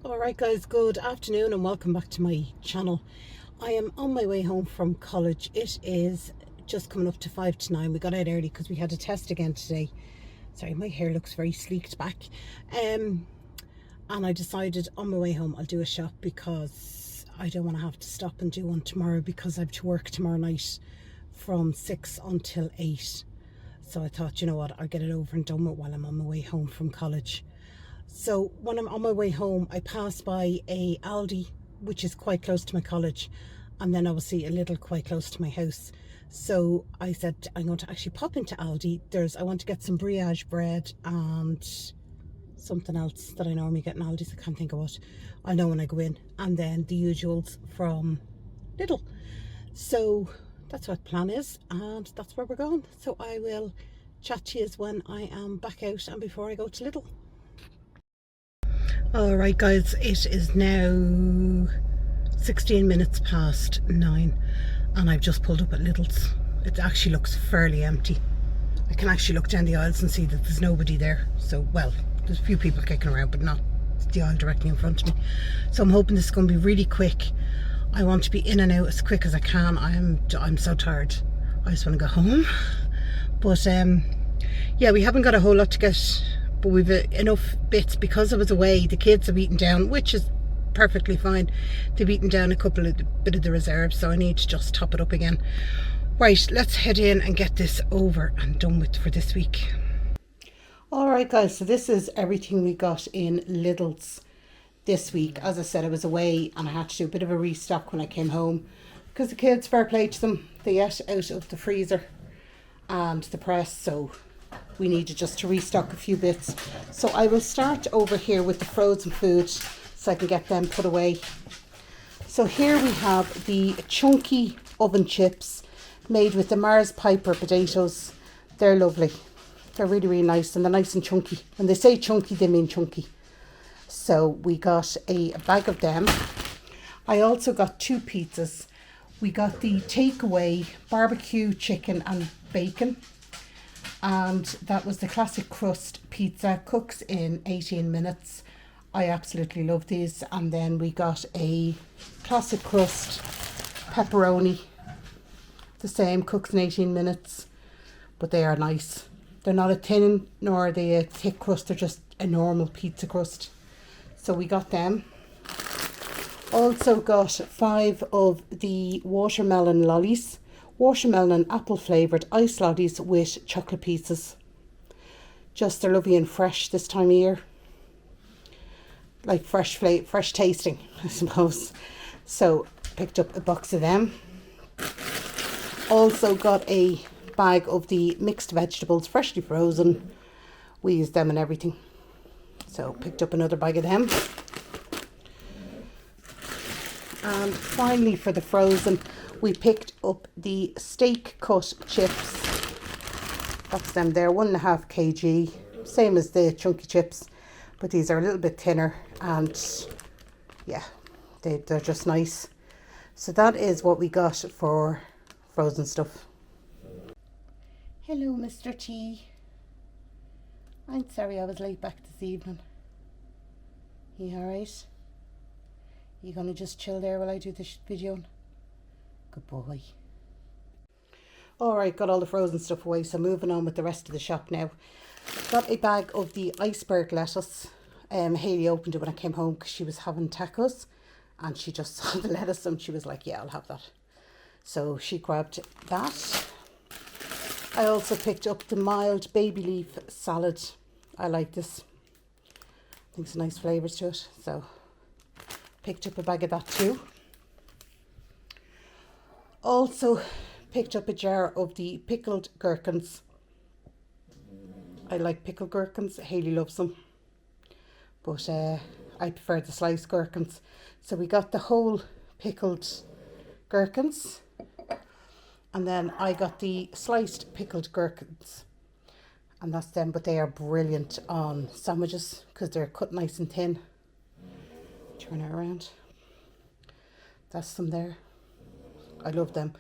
Alright guys, good afternoon and welcome back to my channel. I am on my way home from college. It is just coming up to 5 to 9. We got out early because we had a test again today. Sorry, my hair looks very sleeked back. And I decided on my way home I'll do a shop because I don't want to have to stop and do one tomorrow because I have to work tomorrow night from 6 until 8. So I thought, you know what, I'll get it over and done with while I'm on my way home from college. So when I'm on my way home, I pass by a Aldi, which is quite close to my college, and then obviously a Lidl quite close to my house. So I said I'm going to actually pop into Aldi. I want to get some brioche bread and something else that I normally get in Aldi's. I can't think of what. I'll know when I go in. And then the usuals from Lidl. So that's what the plan is, and that's where we're going. So I will chat to you when I am back out and before I go to Lidl. Alright guys, it is now 16 minutes past 9 and I've just pulled up at Lidl's. It actually looks fairly empty. I can actually look down the aisles and see that there's nobody there. So, well, there's a few people kicking around, but not the aisle directly in front of me. So I'm hoping this is going to be really quick. I want to be in and out as quick as I can. I'm so tired. I just want to go home. But yeah, we haven't got a whole lot to get, but we've enough bits because I was away. The kids have eaten down, which is perfectly fine. They've eaten down a bit of the reserves, so I need to just top it up again. Right, let's head in and get this over and done with for this week. Alright guys, so this is everything we got in Lidl's this week. As I said, I was away and I had to do a bit of a restock when I came home because the kids, fair play to them, they ate out of the freezer and the press, so we needed just to restock a few bits. So I will start over here with the frozen food so I can get them put away. So here we have the chunky oven chips made with the Mars Piper potatoes. They're lovely. They're really, really nice, and they're nice and chunky. When they say chunky, they mean chunky. So we got a bag of them. I also got 2 pizzas. We got the takeaway barbecue chicken and bacon. And that was the classic crust pizza, cooks in 18 minutes. I absolutely love these. And then we got a classic crust pepperoni, the same, cooks in 18 minutes, but they are nice. They're not a thin nor are they a thick crust, they're just a normal pizza crust. So we got them. Also got 5 of the watermelon lollies. Watermelon and apple flavoured ice lollies with chocolate pieces. Just, they're lovely and fresh this time of year. Like fresh tasting, I suppose. So picked up a box of them. Also got a bag of the mixed vegetables, freshly frozen. We use them and everything. So picked up another bag of them. And finally for the frozen, we picked up the steak cut chips. That's them there, 1.5 kg, same as the chunky chips, but these are a little bit thinner and yeah, they're just nice. So that is what we got for frozen stuff. Hello, Mr. T. I'm sorry I was late back this evening. You alright? You gonna just chill there while I do this video? Good boy. Alright, got all the frozen stuff away, so moving on with the rest of the shop now. Got a bag of the iceberg lettuce. Hayley opened it when I came home because she was having tacos and she just saw the lettuce and she was like, yeah, I'll have that. So she grabbed that. I also picked up the mild baby leaf salad. I like this. I think some nice flavours to it. So picked up a bag of that too. Also picked up a jar of the pickled gherkins. I like pickled gherkins. Hayley loves them. But I prefer the sliced gherkins. So we got the whole pickled gherkins. And then I got the sliced pickled gherkins. And that's them, but they are brilliant on sandwiches because they're cut nice and thin. Turn it around. That's them there. I love them.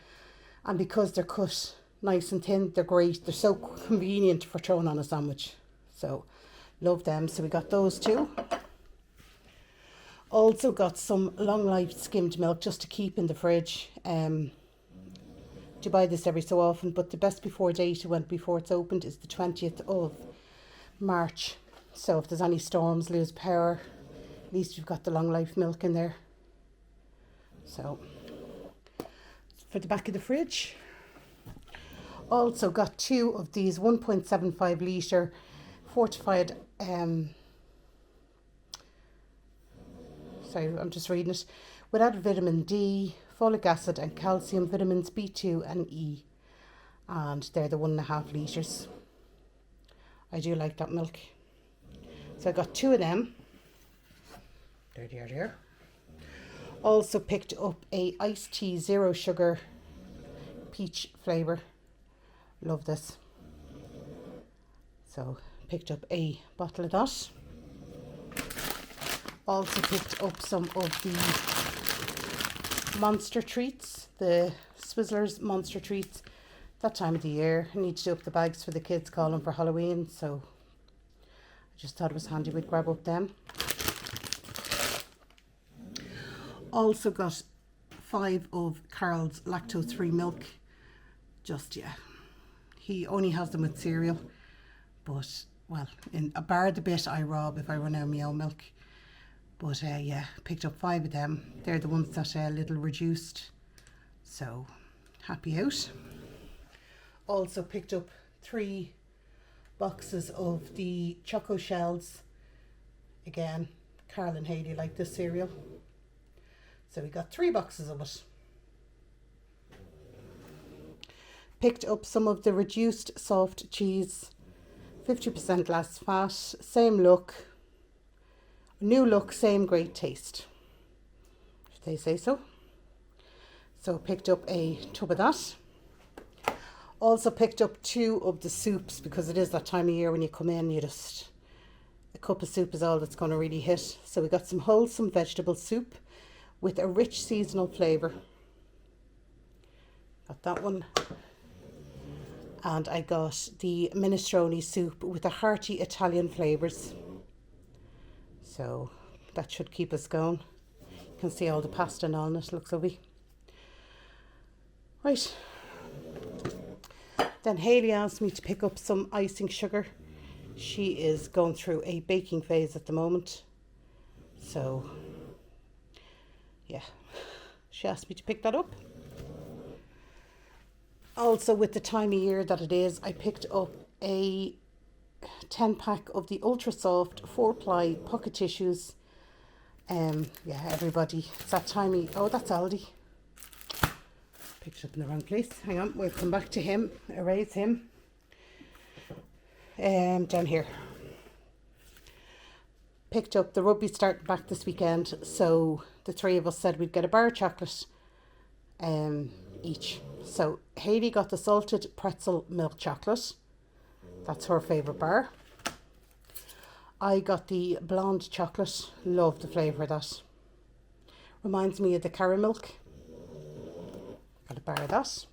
And because they're cut nice and thin, they're great. They're so convenient for throwing on a sandwich. So, love them. So we got those 2. Also got some long life skimmed milk just to keep in the fridge. To buy this every so often, but the best before date went before it's opened is the 20th of March. So if there's any storms, lose power, at least you've got the long life milk in there. So for the back of the fridge. Also got 2 of these 1.75 litre fortified, sorry, I'm just reading it, without vitamin D, folic acid and calcium, vitamins B2 and E. And they're the 1.5 litres. I do like that milk. So I got 2 of them. There. Also picked up a iced tea 0 sugar peach flavour. Love this. So picked up a bottle of that. Also picked up some of the monster treats, the Swizzlers monster treats. That time of the year, I need to do up the bags for the kids calling for Halloween, so I just thought it was handy we'd grab up them. Also got 5 of Carl's lactose free milk. He only has them with cereal, but well, in a bar the bit I rob if I run out of my own milk. But yeah, picked up 5 of them. They're the ones that Lidl reduced, so happy out. Also picked up 3 boxes of the Choco Shells. Again, Carl and Hayley like this cereal, so we got 3 boxes of it. Picked up some of the reduced soft cheese, 50% less fat, same look, new look, same great taste, if they say so. So picked up a tub of that. Also picked up 2 of the soups, because it is that time of year when you come in, a cup of soup is all that's going to really hit. So we got some wholesome vegetable soup with a rich seasonal flavour. Got that one. And I got the minestrone soup with the hearty Italian flavours. So that should keep us going. You can see all the pasta and all in it, looks lovely. Right. Then Hayley asked me to pick up some icing sugar. She is going through a baking phase at the moment. So yeah, she asked me to pick that up. Also, with the time of year that it is, I picked up a 10-pack of the ultra soft 4-ply pocket tissues. Yeah, everybody, it's that time of, oh, that's Aldi. Picked it up in the wrong place. Hang on, we'll come back to him, erase him. Down here. Picked up the rugby starting back this weekend, so the 3 of us said we'd get a bar of chocolate each. So Hayley got the salted pretzel milk chocolate. That's her favourite bar. I got the blonde chocolate. Love the flavour of that. Reminds me of the caramilk. Got a bar of that.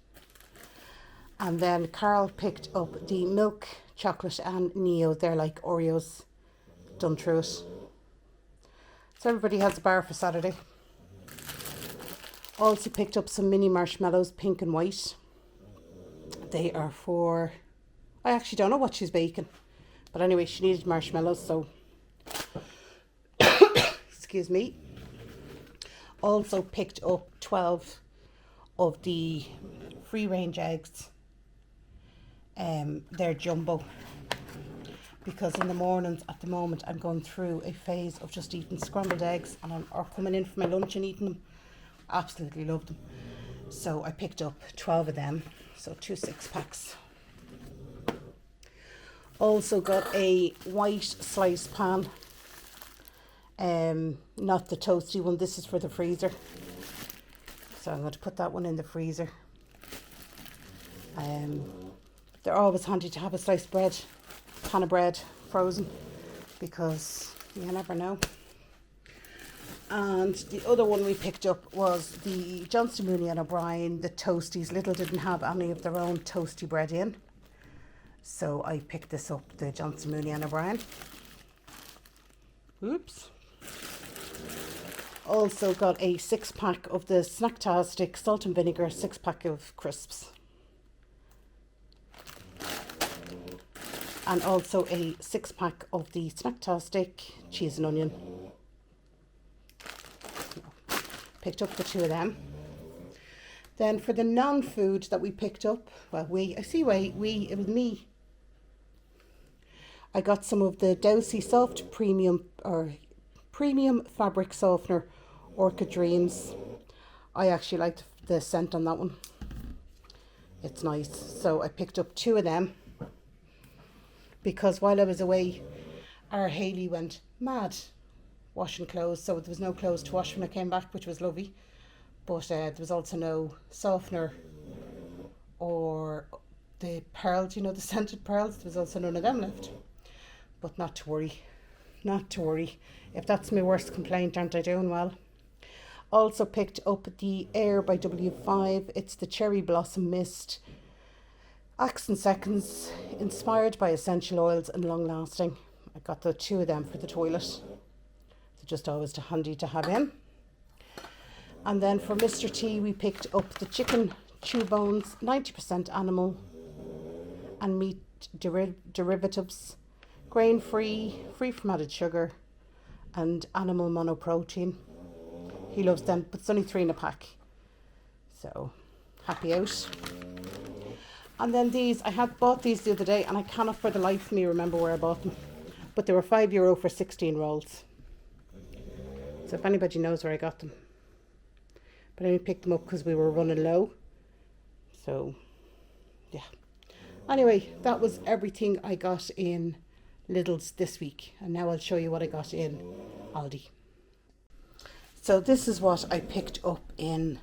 And then Carl picked up the milk chocolate and Neo. They're like Oreos done through it. So everybody has a bar for Saturday. Also picked up some mini marshmallows, pink and white. They are for, I actually don't know what she's baking, but anyway, she needed marshmallows, so excuse me. Also picked up 12 of the free range eggs. They're jumbo, because in the mornings at the moment I'm going through a phase of just eating scrambled eggs, and or coming in for my lunch and eating them. Absolutely love them. So I picked up 12 of them, so 2 6-packs. Also got a white slice pan, not the toasty one, this is for the freezer, so I'm going to put that one in the freezer. They're always handy to have a sliced bread, pan of bread frozen, because you never know. And the other one we picked up was the Johnston Mooney and O'Brien, the Toasties. Lidl didn't have any of their own toasty bread in, so I picked this up, the Johnston Mooney and O'Brien. Oops. Also got a 6-pack of the Snacktastic salt and vinegar 6-pack of crisps. And also a 6-pack of the Snacktastic cheese and onion. Picked up the 2 of them. Then for the non-food that we picked up, well, it was me. I got some of the Dowsey Soft Premium Fabric Softener Orchid Dreams. I actually liked the scent on that one. It's nice. So I picked up 2 of them because while I was away, our Hayley went mad washing clothes. So there was no clothes to wash when I came back, which was lovely. But there was also no softener or the pearls, you know, the scented pearls. There was also none of them left. But not to worry. Not to worry. If that's my worst complaint, aren't I doing well? Also picked up the Air by W5. It's the Cherry Blossom Mist. Accent Seconds, inspired by essential oils and long lasting. I got the 2 of them for the toilet. They're just always handy to have in. And then for Mr. T, we picked up the chicken chew bones, 90% animal and meat derivatives, grain free, free from added sugar, and animal monoprotein. He loves them, but it's only 3 in a pack. So, happy out. And then these, I had bought these the other day and I cannot for the life of me remember where I bought them. But they were €5 for 16 rolls. So if anybody knows where I got them. But I only picked them up because we were running low. So, yeah. Anyway, that was everything I got in Lidl's this week. And now I'll show you what I got in Aldi. So this is what I picked up in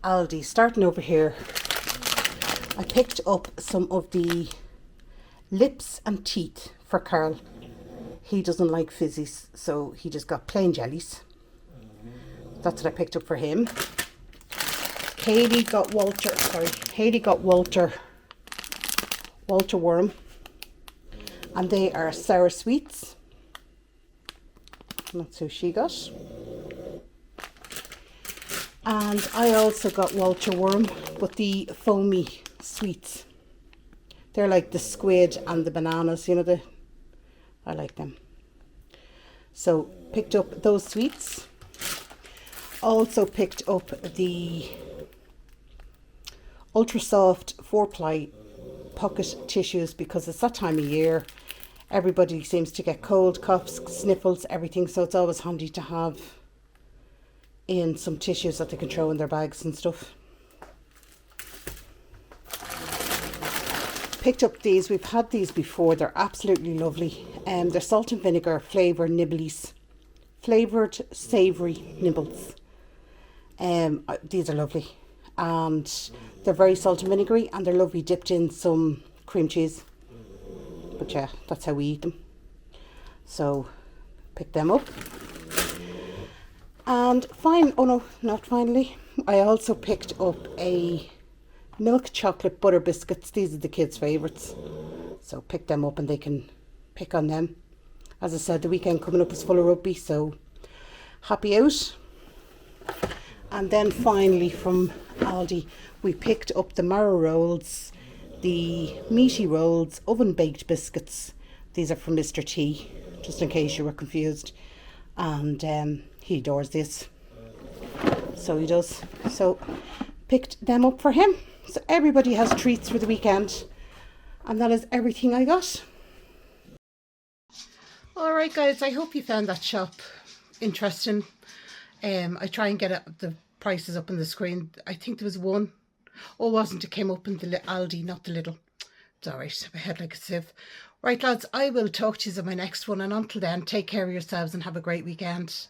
Aldi. Starting over here, I picked up some of the lips and teeth for Carl. He doesn't like fizzies, so he just got plain jellies. That's what I picked up for him. Hayley got Walter Worm. And they are sour sweets. That's who she got. And I also got Walter Worm, but the foamy sweets. They're like the squid and the bananas, you know, I like them. So picked up those sweets. Also picked up the ultra soft 4-ply pocket tissues because it's that time of year. Everybody seems to get cold, coughs, sniffles, everything. So it's always handy to have in some tissues that they can throw in their bags and stuff. Picked up these. We've had these before. They're absolutely lovely. They're salt and vinegar flavour nibblies. Flavoured savoury nibbles. These are lovely. And they're very salt and vinegary and they're lovely dipped in some cream cheese. But yeah, that's how we eat them. So, pick them up. And not finally. I also picked up a milk chocolate butter biscuits. These are the kids' favourites. So pick them up and they can pick on them. As I said, the weekend coming up is full of rugby, so happy out. And then finally from Aldi, we picked up the marrow rolls, the meaty rolls, oven baked biscuits. These are from Mr. T, just in case you were confused. And he adores this. So he does. So picked them up for him. So everybody has treats for the weekend. And that is everything I got. Alright guys, I hope you found that shop interesting. I try and get the prices up on the screen. I think there was one. Oh, it wasn't. It came up in the Aldi, not the Lidl. It's alright. My head like a sieve. Right lads, I will talk to you in my next one. And until then, take care of yourselves and have a great weekend.